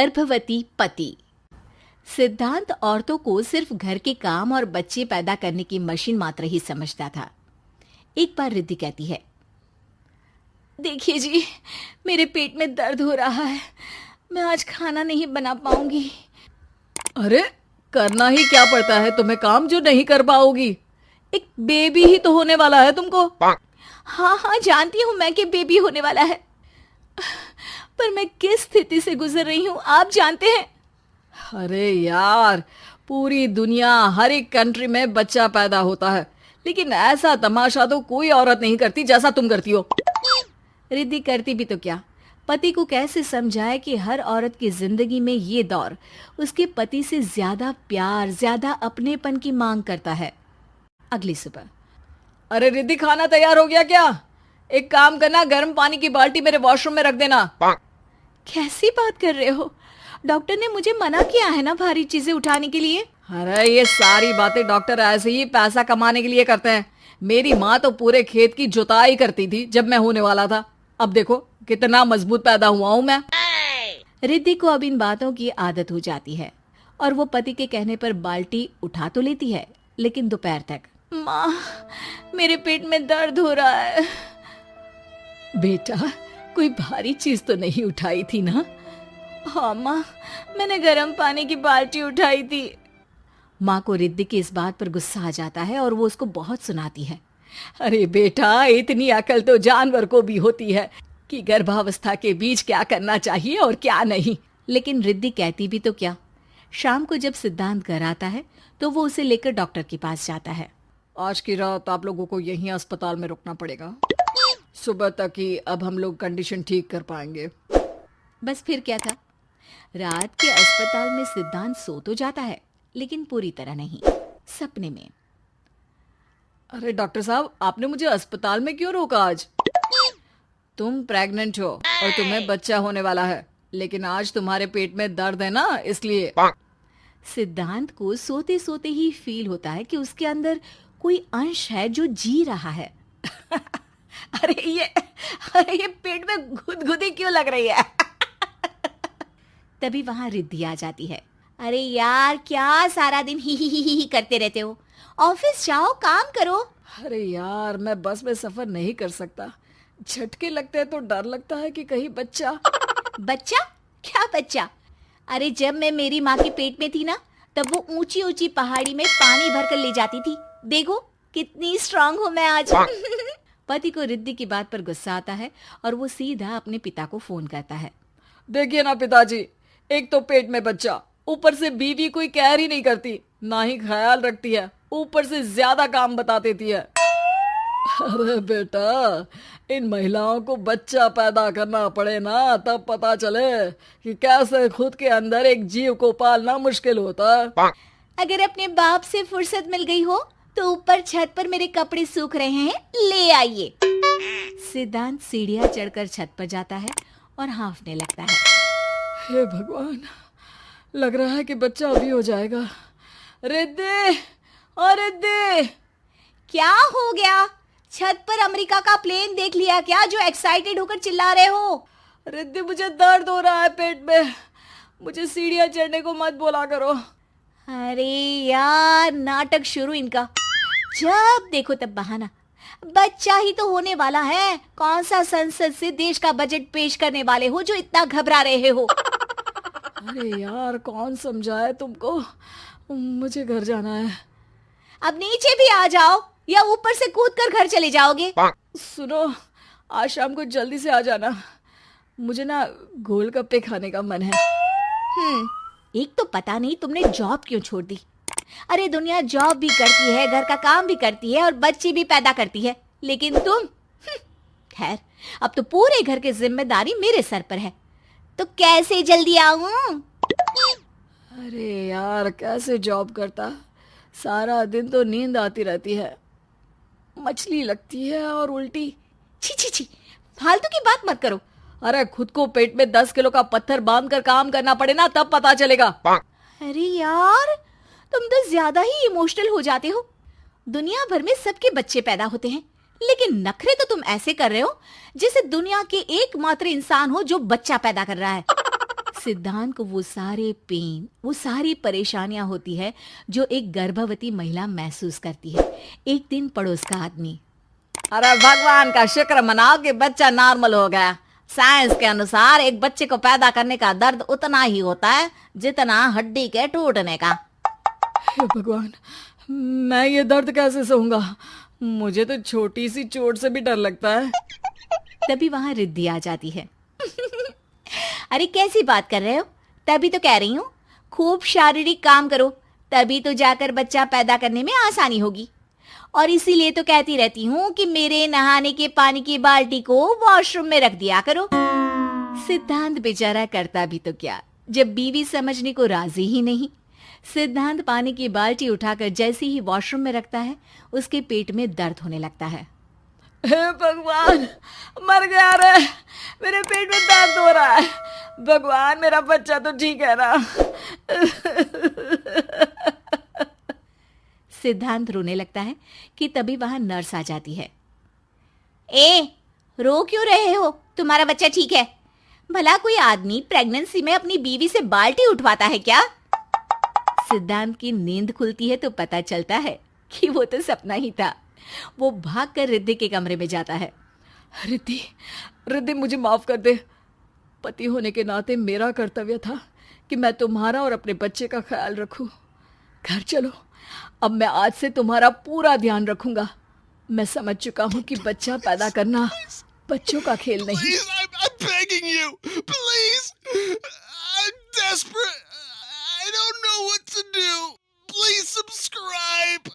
गर्भवती पति। सिद्धांत औरतों को सिर्फ घर के काम और बच्चे पैदा करने की मशीन मात्र ही समझता था। एक बार रिद्धि कहती है, देखिए जी, मेरे पेट में दर्द हो रहा है, मैं आज खाना नहीं बना पाऊंगी। अरे करना ही क्या पड़ता है तुम्हें काम जो नहीं कर पाओगी? एक बेबी ही तो होने वाला है तुमको। हाँ हाँ, जानती हूँ मैं कि बेबी होने वाला है, पर मैं किस स्थिति से गुजर रही हूँ आप जानते हैं। अरे यार, पूरी दुनिया हर एक कंट्री में बच्चा पैदा होता है, लेकिन ऐसा तमाशा तो कोई औरत नहीं करती जैसा तुम करती हो। रिद्धि करती भी तो क्या, पति को कैसे समझाए कि हर औरत की जिंदगी में ये दौर उसके पति से ज्यादा प्यार, ज्यादा अपनेपन की मांग करता है। अगली सुबह, अरे रिद्धि, खाना तैयार हो गया क्या? एक काम करना, गर्म पानी की बाल्टी मेरे वॉशरूम में रख देना। कैसी बात कर रहे हो? डॉक्टर ने मुझे मना किया है ना भारी चीजें उठाने के लिए। अरे ये सारी बातें डॉक्टर ऐसे ही पैसा कमाने के लिए करते हैं। मेरी माँ तो पूरे खेत की जुताई करती थी जब मैं होने वाला था। अब देखो कितना मजबूत पैदा हुआ हूँ मैं। रिद्धि को अब इन बातों की आदत हो जाती है और वो पति के कहने पर बाल्टी उठा तो लेती है, लेकिन दोपहर तक। माँ, मेरे पेट में दर्द हो रहा है। बेटा, कोई भारी चीज तो नहीं उठाई थी ना? हाँ माँ, मैंने गर्म पानी की बाल्टी उठाई थी। माँ को रिद्धि की इस बात पर गुस्सा आ जाता है और वो उसको बहुत सुनाती है। अरे बेटा, इतनी अकल तो जानवर को भी होती है कि गर्भावस्था के बीच क्या करना चाहिए और क्या नहीं। लेकिन रिद्धि कहती भी तो क्या। शाम को जब सिद्धांत घर आता है तो वो उसे लेकर डॉक्टर के पास जाता है। आज की रात आप लोगों को यहीं अस्पताल में रुकना पड़ेगा। सुबह तक ही अब हम लोग कंडीशन ठीक कर पाएंगे। बस फिर क्या था, रात के अस्पताल में सिद्धांत सो तो जाता है, लेकिन पूरी तरह नहीं, सपने में। अरे डॉक्टर साहब, आपने मुझे अस्पताल में क्यों रोका आज? तुम प्रेग्नेंट हो और तुम्हें बच्चा होने वाला है, लेकिन आज तुम्हारे पेट में दर्द है ना, इसलिए। सिद्धांत को सोते सोते ही फील होता है कि उसके अंदर कोई अंश है जो जी रहा है। अरे ये पेट में गुदगुदी क्यों लग रही है? तभी वहां रिद्धि आ जाती है। अरे यार, क्या सारा दिन ही करते रहते हो? ऑफिस जाओ, काम करो। अरे यार, मैं बस में सफर नहीं कर सकता। झटके लगते हैं तो डर लगता है कि कहीं बच्चा। बच्चा? क्या बच्चा? अरे जब मैं मेरी माँ के पेट में थी ना, तब वो ऊंची ऊंची पहाड़ी में पानी भर कर ले जाती थी। देखो कितनी स्ट्रांग हूँ मैं आज। पति को रिद्धि की बात पर गुस्सा आता है और वो सीधा अपने पिता को फोन करता है। देखिए ना पिताजी, एक तो पेट में बच्चा, ऊपर से बीवी कोई केयर ही नहीं करती, ना ही ख्याल रखती है, ऊपर से ज्यादा काम बता देती है। अरे बेटा, इन महिलाओं को बच्चा पैदा करना पड़े ना, तब पता चले कि कैसे खुद के अंदर एक जीव को पालना मुश्किल होता है। अगर अपने बाप से फुर्सत मिल गई हो तो ऊपर छत पर मेरे कपड़े सूख रहे हैं, ले आइए। सिद्धांत सीढ़ियां चढ़कर छत पर जाता है और हाँफने लगता है। हे भगवान, लग रहा है कि बच्चा अभी हो जाएगा। रिद्धि, ओ रिद्धि! क्या हो गया? छत पर अमेरिका का प्लेन देख लिया क्या जो एक्साइटेड होकर चिल्ला रहे हो? रिद्धि, मुझे दर्द हो रहा है पेट में, मुझे सीढ़ियां चढ़ने को मत बोला करो। अरे यार, नाटक शुरू इनका। जब देखो तब बहाना। बच्चा ही तो होने वाला है, कौन सा संसद से देश का बजट पेश करने वाले हो जो इतना घबरा रहे हो? अरे यार, कौन समझाए तुमको, मुझे घर जाना है। अब नीचे भी आ जाओ या ऊपर से कूद कर घर चले जाओगे? सुनो, आज शाम को जल्दी से आ जाना, मुझे ना गोलगप्पे खाने का मन है। एक तो पता नहीं तुमने जॉब क्यों छोड़ दी। अरे दुनिया जॉब भी करती है, घर का काम भी करती है और बच्चे भी पैदा करती है, लेकिन तुम खैर, अब तो पूरे घर की जिम्मेदारी मेरे सर पर है, तो कैसे जल्दी आऊं? अरे यार, कैसे जॉब करता, सारा दिन तो नींद आती रहती है, मछली लगती है और उल्टी। छी छी छी, फालतू की बात मत करो। अरे खुद को पेट में 10 किलो का पत्थर बांध कर काम करना पड़े ना, तब पता चलेगा। अरे यार, तुम तो ज्यादा ही इमोशनल हो जाते हो। दुनिया भर में सबके बच्चे पैदा होते हैं, लेकिन नखरे तो तुम ऐसे कर रहे हो जैसे दुनिया के एकमात्र इंसान हो जो बच्चा पैदा कर रहा है। सिद्धांत को वो सारे पेन, वो सारी परेशानियां होती है जो एक गर्भवती महिला महसूस करती है। एक दिन पड़ोस का आदमी, अरे भगवान का शुक्र मनाओ कि बच्चा नॉर्मल हो गया। साइंस के अनुसार एक बच्चे को पैदा करने का दर्द उतना ही होता है जितना हड्डी के टूटने का। हे भगवान, मैं ये दर्द कैसे सहूंगा? मुझे तो छोटी सी चोट से भी डर लगता है। तभी वहां रिद्धि आ जाती है। अरे कैसी बात कर रहे हो? तभी तो कह रही हूँ, खूब शारीरिक काम करो, तभी तो जाकर बच्चा पैदा करने में आसानी होगी। और इसीलिए तो कहती रहती हूँ कि मेरे नहाने के पानी की बाल्टी को वॉशरूम में रख दिया करो। सिद्धांत बेचारा करता भी तो क्या, जब बीवी समझने को राजी ही नहीं। सिद्धांत पानी की बाल्टी उठाकर जैसे ही वॉशरूम में रखता है, उसके पेट में दर्द होने लगता है। हे भगवान, मर गया रे, मेरे पेट में दर्द हो रहा है। भगवान, मेरा बच्चा तो ठीक है ना? सिद्धांत रोने लगता है कि तभी वहां नर्स आ जाती है। ए, रो क्यों रहे हो? तुम्हारा बच्चा ठीक है। भला कोई आदमी प्रेगनेंसी में अपनी बीवी से बाल्टी उठवाता है क्या? सिद्धांत की नींद खुलती है तो पता चलता है कि वो तो सपना ही था। वो भागकर रिद्धि के कमरे में जाता है। रिद्धि, रिद्धि मुझे माफ कर दे। पति होने के नाते मेरा कर्तव्य था कि मैं तुम्हारा और अपने बच्चे का ख्याल रखूं। घर चलो, अब मैं आज से तुम्हारा पूरा ध्यान रखूंगा। मैं समझ चुका हूं कि बच्चा पैदा करना बच्चों का खेल नहीं। Please, I'm begging you. Please. I'm desperate. I don't know what to do. Please subscribe.